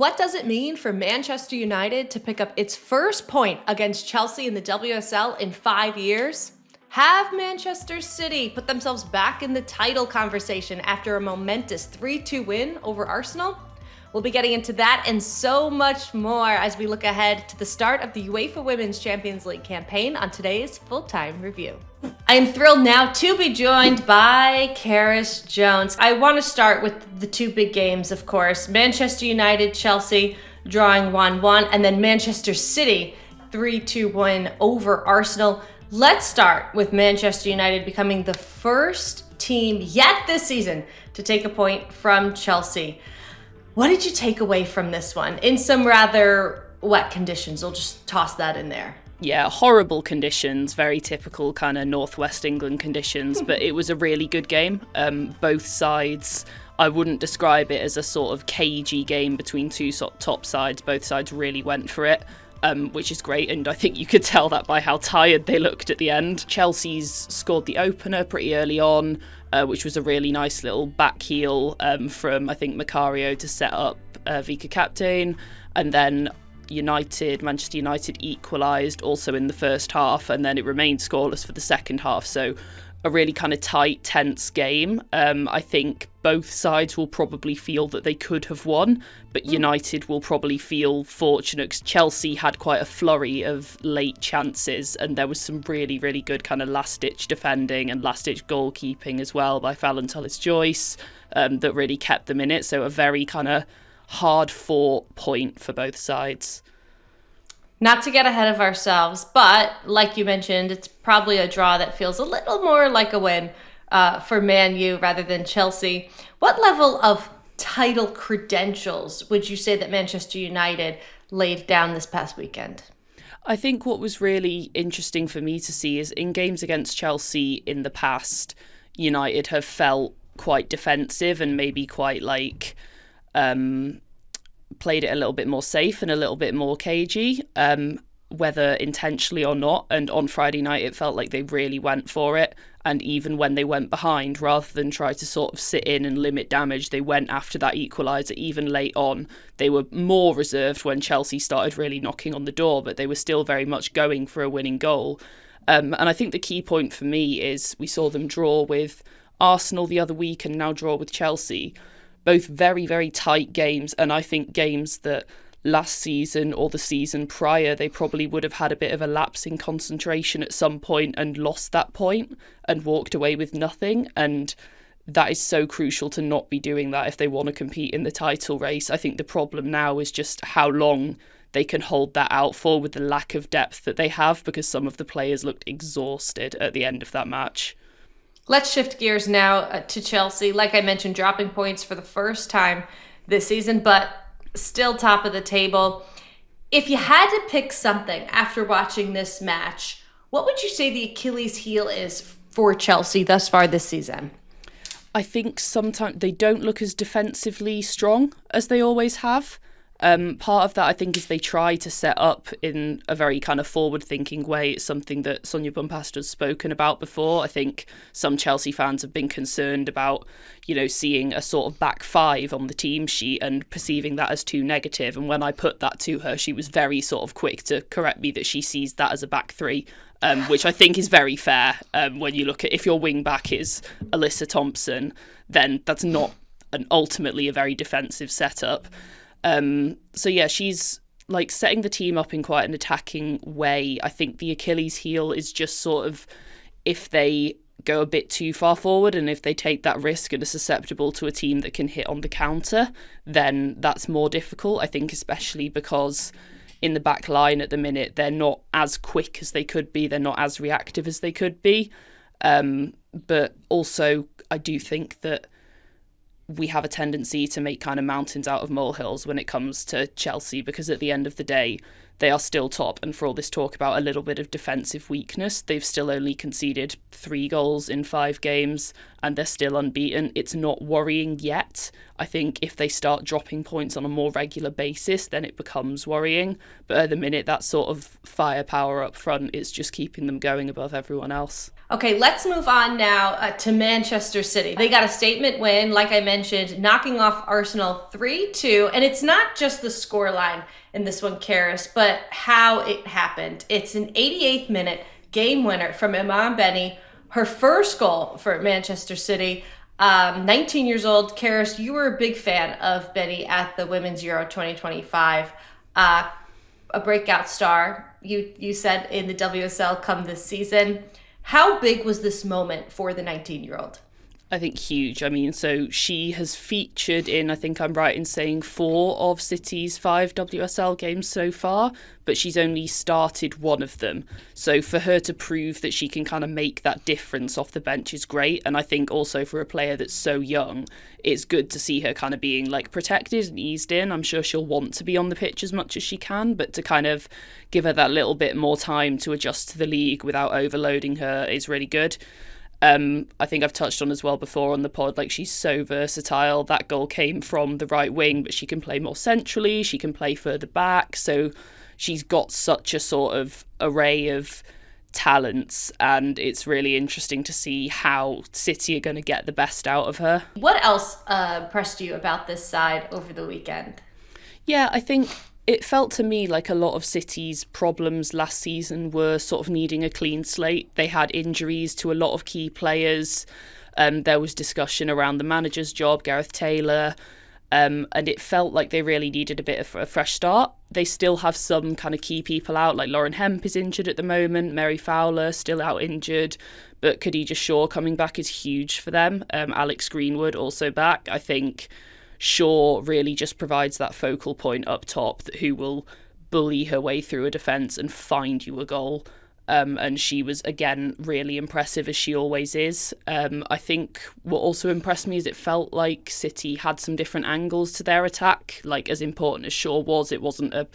What does it mean for Manchester United to pick up its first point against Chelsea in the WSL in 5 years? Have Manchester City put themselves back in the title conversation after a momentous 3-2 win over Arsenal? We'll be getting into that and so much more as we look ahead to the start of the UEFA Women's Champions League campaign on today's Full-Time Review. I am thrilled now to be joined by Cerys Jones. I want to start with the two big games, of course. Manchester United, Chelsea drawing 1-1, and then Manchester City 3-2 win over Arsenal. Let's start with Manchester United becoming the first team yet this season to take a point from Chelsea. What did you take away from this one? In some rather wet conditions, we'll just toss that in there. Yeah, horrible conditions, very typical kind of Northwest England conditions, but it was a really good game. Both sides, I wouldn't describe it as a sort of cagey game between two top sides. Both sides really went for it, which is great, and I think you could tell that by how tired they looked at the end. Chelsea's scored the opener pretty early on, which was a really nice little back heel from, I think, Macario to set up Vika Captain, and then Manchester United equalised also in the first half, and then it remained scoreless for the second half. So a really kind of tight, tense game. I think both sides will probably feel that they could have won, but United will probably feel fortunate because Chelsea had quite a flurry of late chances, and there was some really, really good kind of last-ditch defending and last-ditch goalkeeping as well by Fallon Tullis-Joyce that really kept them in it. So a very kind of hard-fought point for both sides. Not to get ahead of ourselves, but like you mentioned, it's probably a draw that feels a little more like a win for Man U rather than Chelsea. What level of title credentials would you say that Manchester United laid down this past weekend? I think what was really interesting for me to see is in games against Chelsea in the past, United have felt quite defensive and maybe quite like played it a little bit more safe and a little bit more cagey, whether intentionally or not. And on Friday night, it felt like they really went for it. And even when they went behind, rather than try to sort of sit in and limit damage, they went after that equaliser even late on. They were more reserved when Chelsea started really knocking on the door, but they were still very much going for a winning goal. And I think the key point for me is we saw them draw with Arsenal the other week and now draw with Chelsea. Both very, very tight games, and I think games that last season or the season prior, they probably would have had a bit of a lapse in concentration at some point and lost that point and walked away with nothing. And that is so crucial to not be doing that if they want to compete in the title race. I think the problem now is just how long they can hold that out for with the lack of depth that they have, because some of the players looked exhausted at the end of that match. Let's shift gears now to Chelsea. Like I mentioned, dropping points for the first time this season, but still top of the table. If you had to pick something after watching this match, what would you say the Achilles heel is for Chelsea thus far this season? I think sometimes they don't look as defensively strong as they always have. Part of that, I think, is they try to set up in a very kind of forward-thinking way. It's something that Sonia Bompastor has spoken about before. I think some Chelsea fans have been concerned about, seeing a sort of back five on the team sheet and perceiving that as too negative. And when I put that to her, she was very sort of quick to correct me that she sees that as a back three, which I think is very fair. When you look at if your wing back is Alyssa Thompson, then that's not ultimately a very defensive setup. So yeah, she's like setting the team up in quite an attacking way. I think the Achilles heel is just sort of if they go a bit too far forward and if they take that risk and are susceptible to a team that can hit on the counter, then that's more difficult. I think especially because in the back line at the minute, they're not as quick as they could be. They're not as reactive as they could be. But also I do think that we have a tendency to make kind of mountains out of molehills when it comes to Chelsea, because at the end of the day, they are still top. And for all this talk about a little bit of defensive weakness, they've still only conceded 3 goals in 5 games and they're still unbeaten. It's not worrying yet. I think if they start dropping points on a more regular basis, then it becomes worrying. But at the minute, that sort of firepower up front is just keeping them going above everyone else. Okay, let's move on now to Manchester City. They got a statement win, like I mentioned, knocking off Arsenal 3-2. And it's not just the scoreline in this one, Cerys, but how it happened. It's an 88th minute game winner from Iman Benny, her first goal for Manchester City. 19 years old. Cerys, you were a big fan of Benny at the Women's Euro 2025. A breakout star, you said, in the WSL come this season. How big was this moment for the 19-year-old? I think huge. I mean, so she has featured in, I think I'm right in saying, 4 of City's 5 WSL games so far, but she's only started 1 of them. So for her to prove that she can kind of make that difference off the bench is great. And I think also for a player that's so young, it's good to see her kind of being like protected and eased in. I'm sure she'll want to be on the pitch as much as she can, but to kind of give her that little bit more time to adjust to the league without overloading her is really good. I think I've touched on as well before on the pod, like she's so versatile. That goal came from the right wing, but she can play more centrally, she can play further back. So she's got such a sort of array of talents, and it's really interesting to see how City are going to get the best out of her. What else impressed you about this side over the weekend? Yeah, I think it felt to me like a lot of City's problems last season were sort of needing a clean slate. They had injuries to a lot of key players. There was discussion around the manager's job, Gareth Taylor, and it felt like they really needed a bit of a fresh start. They still have some kind of key people out, like Lauren Hemp is injured at the moment, Mary Fowler still out injured, but Khadija Shaw coming back is huge for them. Alex Greenwood also back. I think Shaw really just provides that focal point up top who will bully her way through a defence and find you a goal. And she was, again, really impressive, as she always is. I think what also impressed me is it felt like City had some different angles to their attack. Like, as important as Shaw was, it wasn't a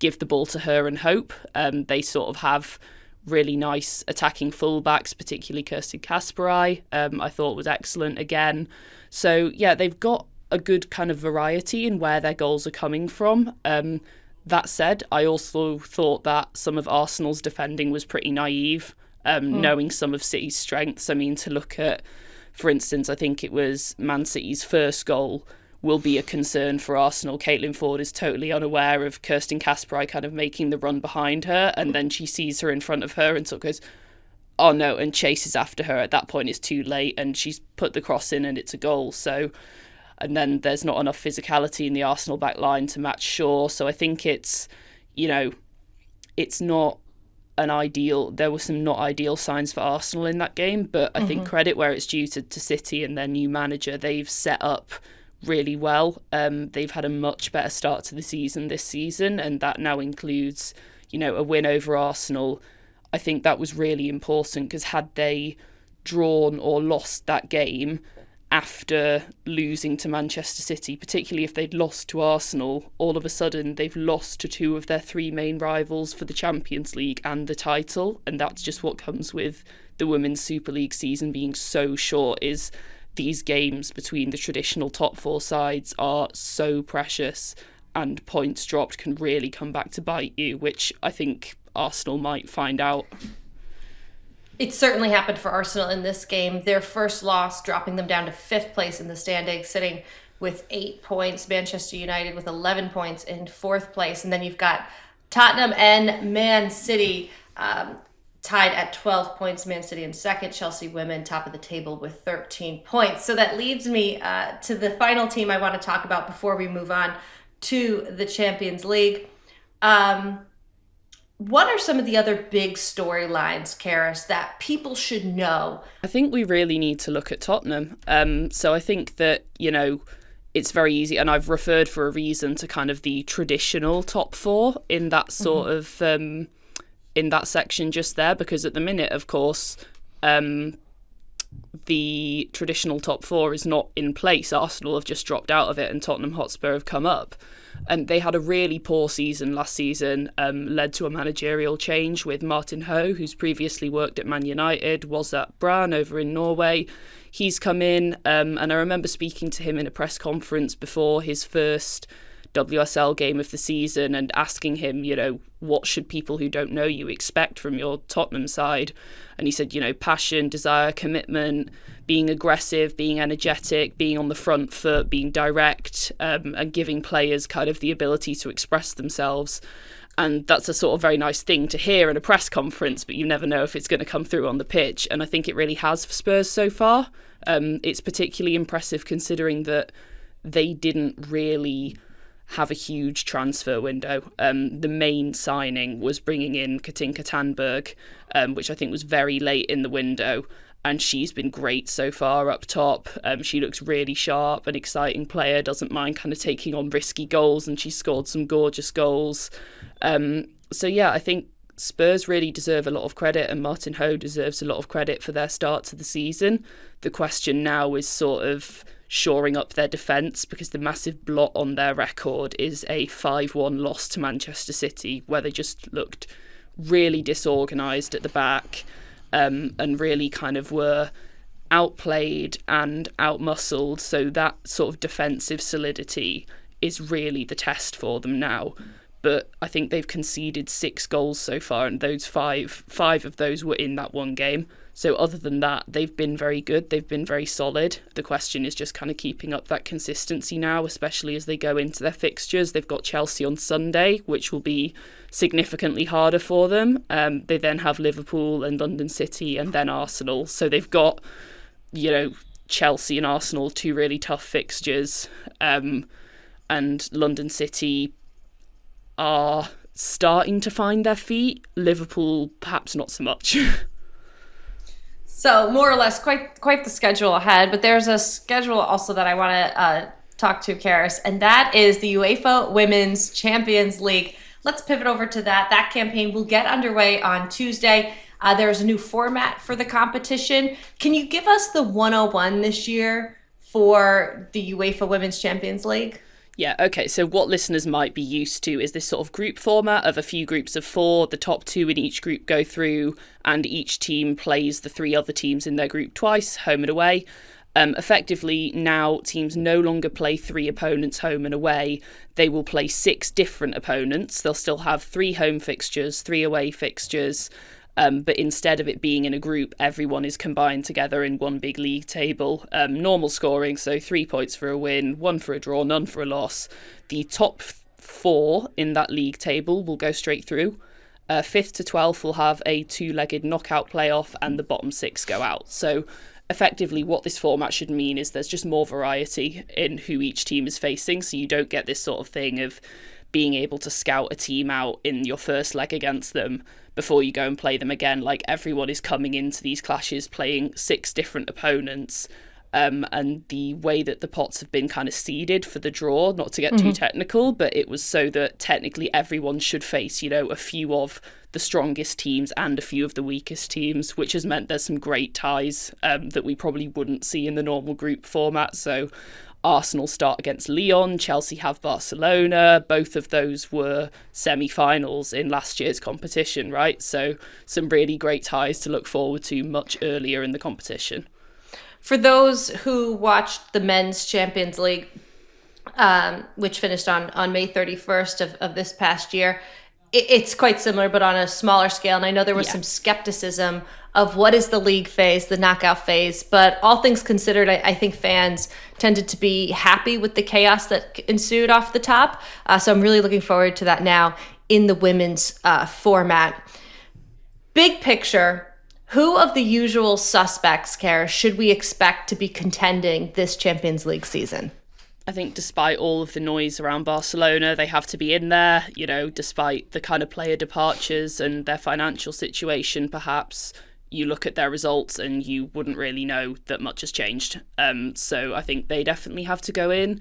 give the ball to her and hope. They sort of have really nice attacking fullbacks, particularly Kirsten Kasperai, I thought was excellent again. So, yeah, they've got a good kind of variety in where their goals are coming from. That said, I also thought that some of Arsenal's defending was pretty naive, knowing some of City's strengths. I mean, to look at, for instance, I think it was Man City's first goal will be a concern for Arsenal. Caitlin Ford is totally unaware of Kirsten Kasperai kind of making the run behind her, and then she sees her in front of her and sort of goes, oh no, and chases after her. At that point, it's too late, and she's put the cross in and it's a goal. So, and then there's not enough physicality in the Arsenal back line to match Shaw. So I think it's, you know, it's not an ideal. There were some not ideal signs for Arsenal in that game, but I think credit where it's due to City and their new manager. They've set up really well. They've had a much better start to the season this season, and that now includes, you know, a win over Arsenal. I think that was really important because had they drawn or lost that game after losing to Manchester City, particularly if they'd lost to Arsenal, all of a sudden they've lost to 2 of their 3 main rivals for the Champions League and the title. And that's just what comes with the Women's Super League season being so short, is these games between the traditional top 4 sides are so precious, and points dropped can really come back to bite you, which I think Arsenal might find out. It certainly happened for Arsenal in this game. Their first loss, dropping them down to 5th place in the standings, sitting with 8 points. Manchester United with 11 points in 4th place. And then you've got Tottenham and Man City tied at 12 points. Man City in 2nd. Chelsea women top of the table with 13 points. So that leads me to the final team I want to talk about before we move on to the Champions League. What are some of the other big storylines, Cerys, that people should know? I think we really need to look at Tottenham. So I think that, you know, it's very easy, and I've referred for a reason to kind of the traditional top 4 in that sort of, in that section just there, because at the minute, of course, the traditional top four is not in place. Arsenal have just dropped out of it and Tottenham Hotspur have come up. And they had a really poor season last season, led to a managerial change with Martin Ho, who's previously worked at Man United, was at Brann over in Norway. He's come in, and I remember speaking to him in a press conference before his first WSL game of the season and asking him, what should people who don't know you expect from your Tottenham side? And he said, passion, desire, commitment, being aggressive, being energetic, being on the front foot, being direct, and giving players kind of the ability to express themselves. And that's a sort of very nice thing to hear in a press conference, but you never know if it's going to come through on the pitch. And I think it really has for Spurs so far. It's particularly impressive considering that they didn't really have a huge transfer window. The main signing was bringing in Katinka Tandberg, which I think was very late in the window, and she's been great so far up top. She looks really sharp, an exciting player, doesn't mind kind of taking on risky goals, and she scored some gorgeous goals. So yeah, I think Spurs really deserve a lot of credit, and Martin Ho deserves a lot of credit for their start to the season. The question now is sort of shoring up their defence, because the massive blot on their record is a 5-1 loss to Manchester City, where they just looked really disorganised at the back, and really kind of were outplayed and outmuscled. So that sort of defensive solidity is really the test for them now. But I think they've conceded 6 goals so far, and those five of those were in that one game. So other than that, they've been very good. They've been very solid. The question is just kind of keeping up that consistency now, especially as they go into their fixtures. They've got Chelsea on Sunday, which will be significantly harder for them. They then have Liverpool and London City and then Arsenal. So they've got, Chelsea and Arsenal, 2 really tough fixtures. And London City are starting to find their feet. Liverpool, perhaps not so much. So more or less quite the schedule ahead, but there's a schedule also that I want to talk to, Cerys, and that is the UEFA Women's Champions League. Let's pivot over to that. That campaign will get underway on Tuesday. There is a new format for the competition. Can you give us the 101 this year for the UEFA Women's Champions League? Yeah, okay, so what listeners might be used to is this sort of group format of a few groups of 4. The top 2 in each group go through, and each team plays the 3 other teams in their group twice, home and away. Effectively, now teams no longer play 3 opponents home and away. They will play 6 different opponents. They'll still have 3 home fixtures, 3 away fixtures. But instead of it being in a group, everyone is combined together in one big league table. Normal scoring, so 3 points for a win, 1 for a draw, none for a loss. The top 4 in that league table will go straight through. 5th to 12th will have a 2-legged knockout playoff, and the bottom 6 go out. So effectively what this format should mean is there's just more variety in who each team is facing, so you don't get this sort of thing of being able to scout a team out in your first leg against them before you go and play them again. Like, everyone is coming into these clashes playing 6 different opponents, and the way that the pots have been kind of seeded for the draw, not to get too technical, but it was so that technically everyone should face, a few of the strongest teams and a few of the weakest teams, which has meant there's some great ties that we probably wouldn't see in the normal group format. So Arsenal start against Lyon, Chelsea have Barcelona. Both of those were semi-finals in last year's competition, right? So some really great ties to look forward to much earlier in the competition. For those who watched the Men's Champions League, which finished on May 31st of this past year, it's quite similar, but on a smaller scale. And I know there was some skepticism of what is the league phase, the knockout phase. But all things considered, I think fans tended to be happy with the chaos that ensued off the top. So I'm really looking forward to that now in the women's format. Big picture, who of the usual suspects, Cerys, should we expect to be contending this Champions League season? I think despite all of the noise around Barcelona, they have to be in there, despite the kind of player departures and their financial situation, perhaps. You look at their results and you wouldn't really know that much has changed. So I think they definitely have to go in.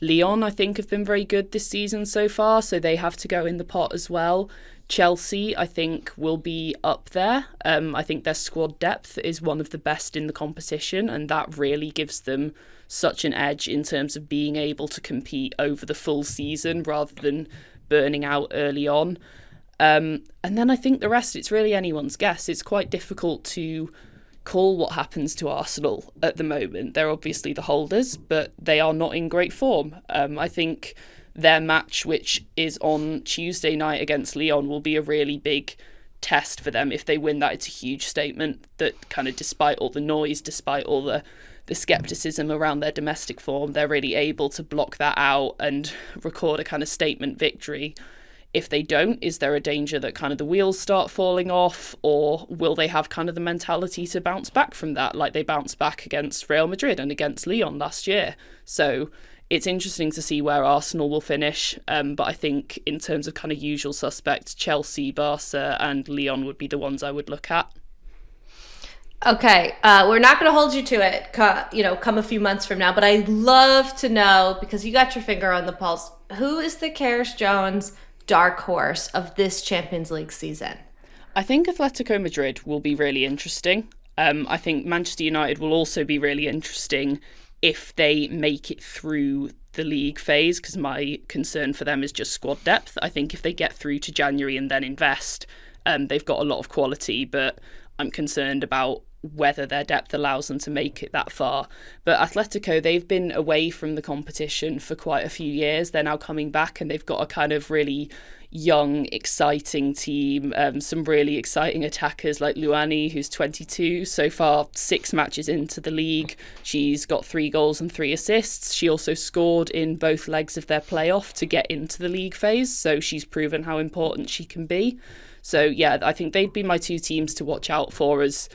Lyon, I think, have been very good this season so far, so they have to go in the pot as well. Chelsea, I think, will be up there. I think their squad depth is one of the best in the competition, and that really gives them such an edge in terms of being able to compete over the full season rather than burning out early on. And then I think the rest, it's really anyone's guess. It's quite difficult to call what happens to Arsenal at the moment. They're obviously the holders, but they are not in great form. I think their match, which is on Tuesday night against Lyon, will be a really big test for them. If they win that, it's a huge statement that kind of, despite all the noise, despite all the scepticism around their domestic form, they're really able to block that out and record a kind of statement victory. If they don't, is there a danger that kind of the wheels start falling off, or will they have kind of the mentality to bounce back from that, like they bounced back against Real Madrid and against Lyon last year? So it's interesting to see where Arsenal will finish, but I think in terms of kind of usual suspects, Chelsea, Barca and Lyon would be the ones I would look at. Okay, we're not going to hold you to it, come a few months from now, but I'd love to know, because you got your finger on the pulse, who is the Cerys Jones dark horse of this Champions League season? I think Atletico Madrid will be really interesting. I think Manchester United will also be really interesting if they make it through the league phase, because my concern for them is just squad depth. I think if they get through to January and then invest, they've got a lot of quality, but I'm concerned about whether their depth allows them to make it that far. But Atletico, they've been away from the competition for quite a few years. They're now coming back and they've got a kind of really young, exciting team. Some really exciting attackers like Luani, who's 22. So far, 6 matches into the league. She's got 3 goals and 3 assists. She also scored in both legs of their playoff to get into the league phase. So she's proven how important she can be. So yeah, I think they'd be my 2 teams to watch out for as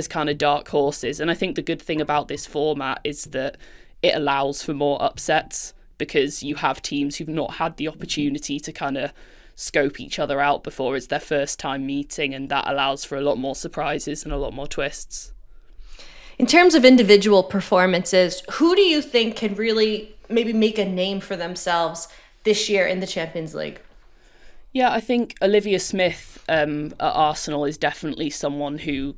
kind of dark horses. And I think the good thing about this format is that it allows for more upsets, because you have teams who've not had the opportunity to kind of scope each other out before. It's their first time meeting, and that allows for a lot more surprises and a lot more twists. In terms of individual performances, who do you think can really maybe make a name for themselves this year in the Champions League? Yeah, I think Olivia Smith at Arsenal is definitely someone who,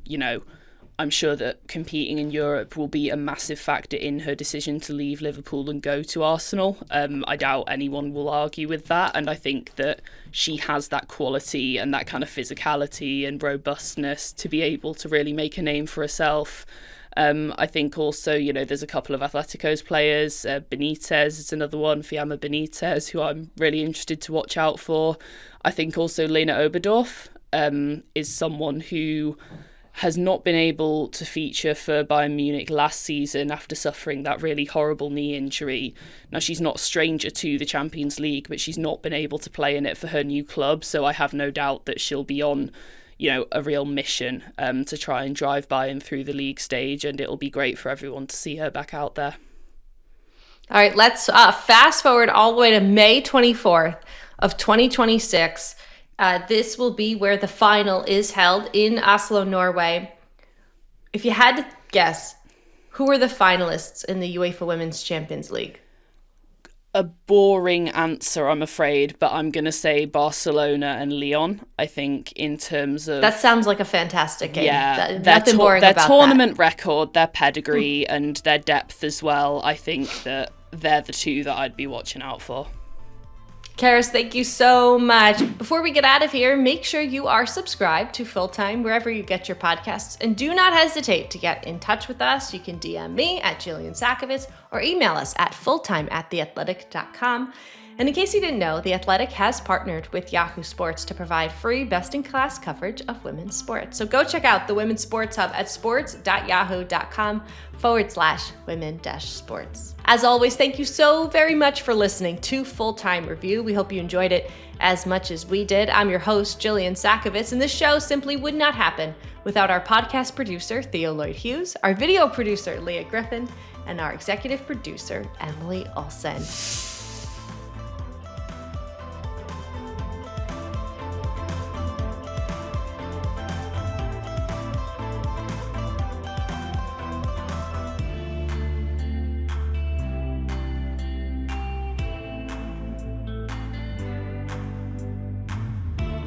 I'm sure that competing in Europe will be a massive factor in her decision to leave Liverpool and go to Arsenal. I doubt anyone will argue with that, and I think that she has that quality and that kind of physicality and robustness to be able to really make a name for herself. I think also, there's a couple of Atletico's players. Benitez is another one, Fiamma Benitez, who I'm really interested to watch out for. I think also Lena Oberdorf is someone who has not been able to feature for Bayern Munich last season after suffering that really horrible knee injury. Now, she's not a stranger to the Champions League, but she's not been able to play in it for her new club, so I have no doubt that she'll be on a real mission to try and drive Bayern through the league stage, and it'll be great for everyone to see her back out there. All right, let's fast forward all the way to May 24th of 2026. This will be where the final is held in Oslo, Norway. If you had to guess, who are the finalists in the UEFA Women's Champions League? A boring answer, I'm afraid, but I'm going to say Barcelona and Lyon. I think in terms of... That sounds like a fantastic game. Yeah, nothing boring about that. Their tournament record, their pedigree, and their depth as well. I think that they're the 2 that I'd be watching out for. Cerys, thank you so much. Before we get out of here, make sure you are subscribed to Fulltime wherever you get your podcasts, and do not hesitate to get in touch with us. You can DM me at Jillian Sakovits or email us at fulltime@theathletic.com. And in case you didn't know, The Athletic has partnered with Yahoo Sports to provide free best-in-class coverage of women's sports. So go check out the Women's Sports Hub at sports.yahoo.com/women-sports. As always, thank you so very much for listening to Fulltime Review. We hope you enjoyed it as much as we did. I'm your host, Jillian Sakovits, and this show simply would not happen without our podcast producer, Theo Lloyd Hughes, our video producer, Leah Griffin, and our executive producer, Emily Olsen.